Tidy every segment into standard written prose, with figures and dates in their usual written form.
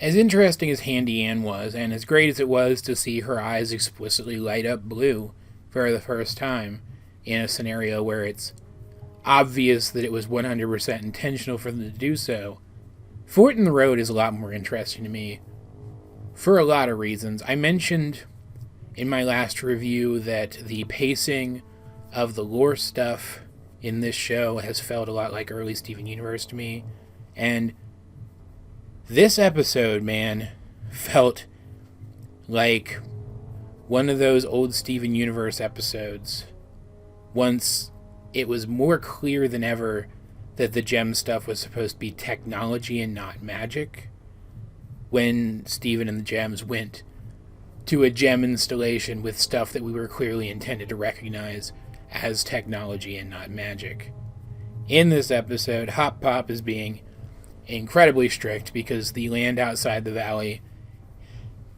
As interesting as Handy Ann was, and as great as it was to see her eyes explicitly light up blue for the first time in a scenario where it's obvious that it was 100% intentional for them to do so, Fort in the Road is a lot more interesting to me for a lot of reasons. I mentioned in my last review that the pacing of the lore stuff in this show has felt a lot like early Steven Universe to me, and this episode, man, felt like one of those old Steven Universe episodes. Once it was more clear than ever that the gem stuff was supposed to be technology and not magic. When Steven and the gems went to a gem installation with stuff that we were clearly intended to recognize as technology and not magic. In this episode, Hop Pop is being incredibly strict because the land outside the valley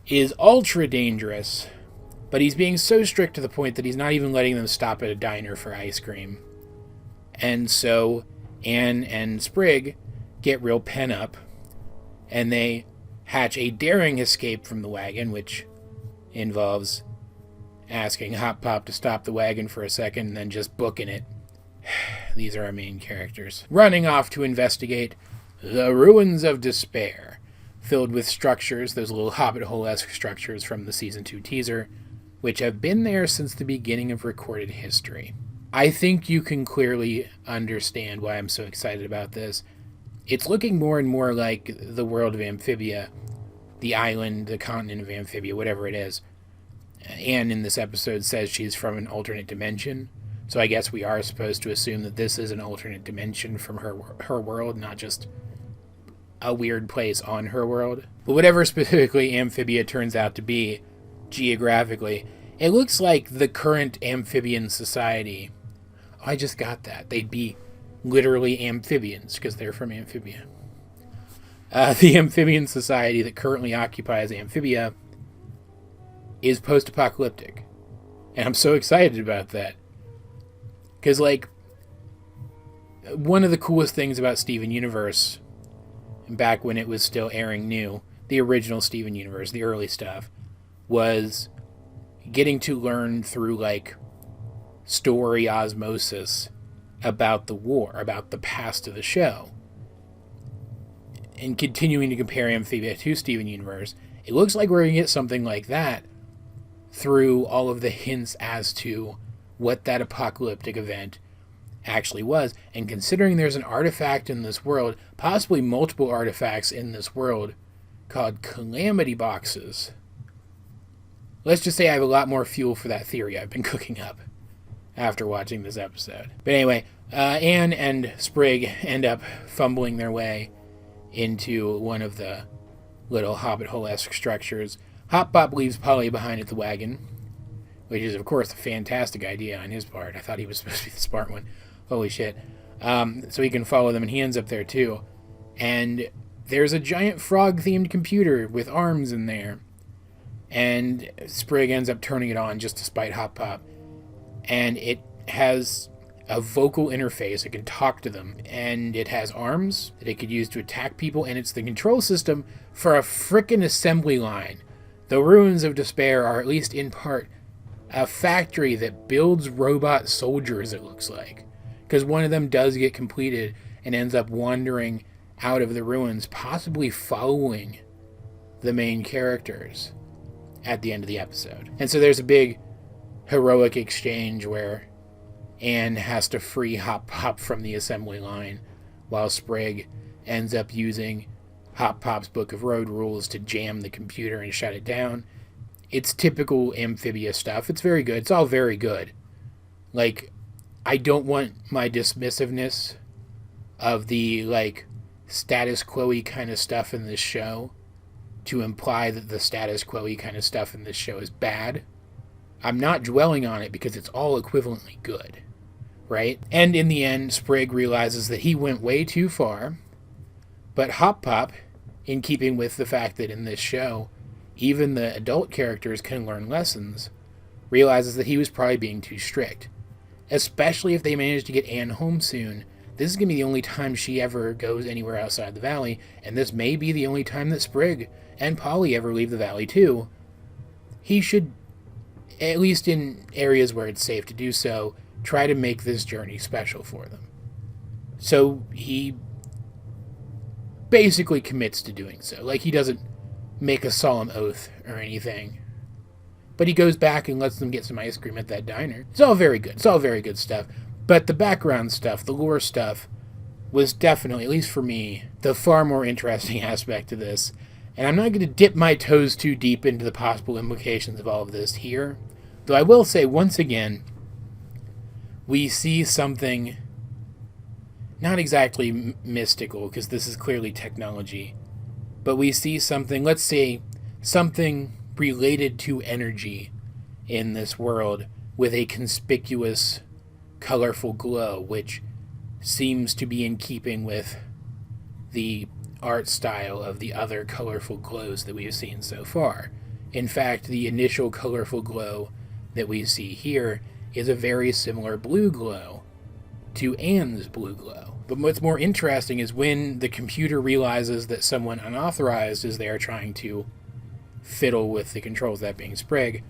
is ultra dangerous, but he's being so strict to the point that he's not even letting them stop at a diner for ice cream. And so Anne and Sprig get real pent up, and they hatch a daring escape from the wagon, which involves asking Hop Pop to stop the wagon for a second and then just booking it. These are our main characters. Running off to investigate the Ruins of Despair, filled with structures, those little Hobbit Hole-esque structures from the Season 2 teaser, which have been there since the beginning of recorded history. I think you can clearly understand why I'm so excited about this. It's looking more and more like the world of Amphibia, the island, the continent of Amphibia, whatever it is. Anne in this episode says she's from an alternate dimension, so I guess we are supposed to assume that this is an alternate dimension from her world, not just a weird place on her world. But whatever specifically Amphibia turns out to be, geographically, it looks like the current amphibian society. Oh, I just got that. They'd be literally amphibians, because they're from Amphibia. The amphibian society that currently occupies Amphibia is post-apocalyptic. And I'm so excited about that. Because, like, one of the coolest things about Steven Universe, back when it was still airing new, the original Steven Universe, the early stuff, was getting to learn through, like, story osmosis about the war, about the past of the show. And continuing to compare Amphibia to Steven Universe, it looks like we're going to get something like that through all of the hints as to what that apocalyptic event actually was. And considering there's an artifact in this world, possibly multiple artifacts in this world, called Calamity Boxes, let's just say I have a lot more fuel for that theory I've been cooking up after watching this episode. But anyway, Anne and Sprig end up fumbling their way into one of the little Hobbit Hole-esque structures. Hop Pop leaves Polly behind at the wagon, which is, of course, a fantastic idea on his part. I thought he was supposed to be the smart one. Holy shit. So he can follow them, and he ends up there, too. And there's a giant frog-themed computer with arms in there. And Sprig ends up turning it on just to spite Hop Pop. And it has a vocal interface. It can talk to them. And it has arms that it could use to attack people. And it's the control system for a frickin' assembly line. The Ruins of Despair are, at least in part, a factory that builds robot soldiers, it looks like. Because one of them does get completed and ends up wandering out of the ruins, possibly following the main characters at the end of the episode. And so there's a big heroic exchange where Anne has to free Hop Pop from the assembly line, while Sprig ends up using Hop Pop's Book of Road Rules to jam the computer and shut it down. It's typical Amphibia stuff. It's very good. It's all very good. Like, I don't want my dismissiveness of the, like, status quo-y kind of stuff in this show to imply that the status quo-y kind of stuff in this show is bad. I'm not dwelling on it because it's all equivalently good, right? And in the end, Sprig realizes that he went way too far, but Hop Pop, in keeping with the fact that in this show, even the adult characters can learn lessons, realizes that he was probably being too strict. Especially if they manage to get Anne home soon, this is going to be the only time she ever goes anywhere outside the valley, and this may be the only time that Sprig and Polly ever leave the valley too. He should, at least in areas where it's safe to do so, try to make this journey special for them. So he basically commits to doing so. Like, he doesn't make a solemn oath or anything, but he goes back and lets them get some ice cream at that diner. It's all very good. It's all very good stuff. But the background stuff, the lore stuff, was definitely, at least for me, the far more interesting aspect of this. And I'm not going to dip my toes too deep into the possible implications of all of this here. Though I will say, once again, we see something not exactly mystical, because this is clearly technology, but we see something, let's say, something related to energy in this world with a conspicuous, colorful glow, which seems to be in keeping with the art style of the other colorful glows that we've seen so far. In fact, the initial colorful glow that we see here is a very similar blue glow to Anne's blue glow. But what's more interesting is when the computer realizes that someone unauthorized is there trying to fiddle with the controls, that being Sprig,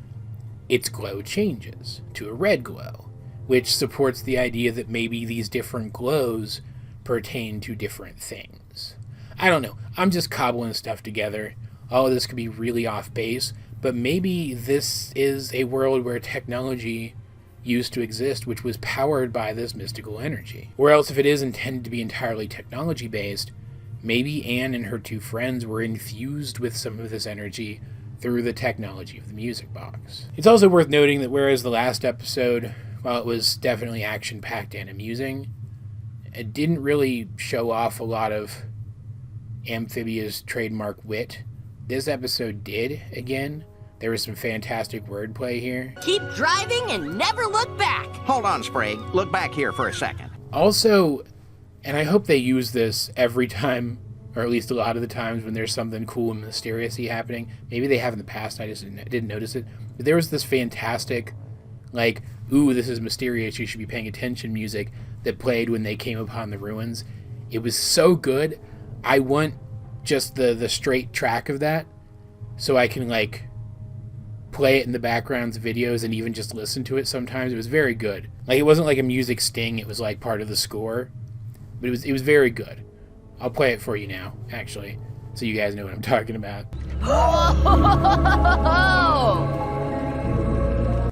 its glow changes to a red glow, which supports the idea that maybe these different glows pertain to different things. I don't know. I'm just cobbling stuff together. All of this could be really off base, but maybe this is a world where technology used to exist, which was powered by this mystical energy. Or else, if it is intended to be entirely technology-based, maybe Anne and her two friends were infused with some of this energy through the technology of the music box. It's also worth noting that whereas the last episode, while it was definitely action-packed and amusing, it didn't really show off a lot of Amphibia's trademark wit. This episode did, again. There was some fantastic wordplay here. Keep driving and never look back. Hold on, Sprig. Look back here for a second. Also, and I hope they use this every time, or at least a lot of the times when there's something cool and mysterious-y happening. Maybe they have in the past, I just didn't notice it. But there was this fantastic, like, ooh, this is mysterious, you should be paying attention music that played when they came upon the ruins. It was so good. I want just the straight track of that so I can, like, play it in the backgrounds of videos and even just listen to it sometimes. It was very good. Like, it wasn't like a music sting, it was like part of the score. But it was very good. I'll play it for you now, actually, so you guys know what I'm talking about.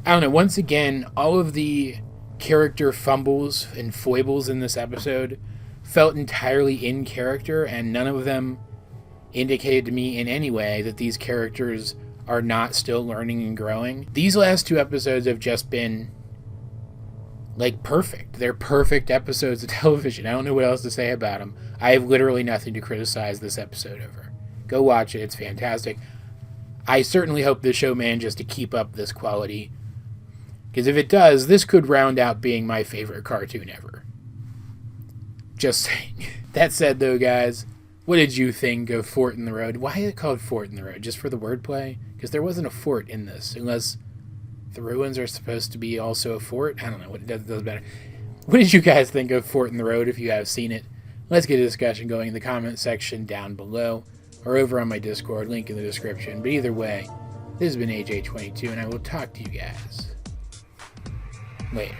I don't know, once again, all of the character fumbles and foibles in this episode felt entirely in character, and none of them indicated to me in any way that these characters are not still learning and growing. These last two episodes have just been, like, perfect. They're perfect episodes of television. I don't know what else to say about them. I have literally nothing to criticize this episode over. Go watch it. It's fantastic. I certainly hope the show manages to keep up this quality, because if it does, this could round out being my favorite cartoon ever. Just saying. That said, though, guys, what did you think of Fort in the Road? Why is it called Fort in the Road? Just for the wordplay? Because there wasn't a fort in this, unless the ruins are supposed to be also a fort. I don't know. It doesn't matter. What did you guys think of Fort in the Road if you have seen it? Let's get a discussion going in the comment section down below, or over on my Discord, link in the description. But either way, this has been AJ22, and I will talk to you guys later.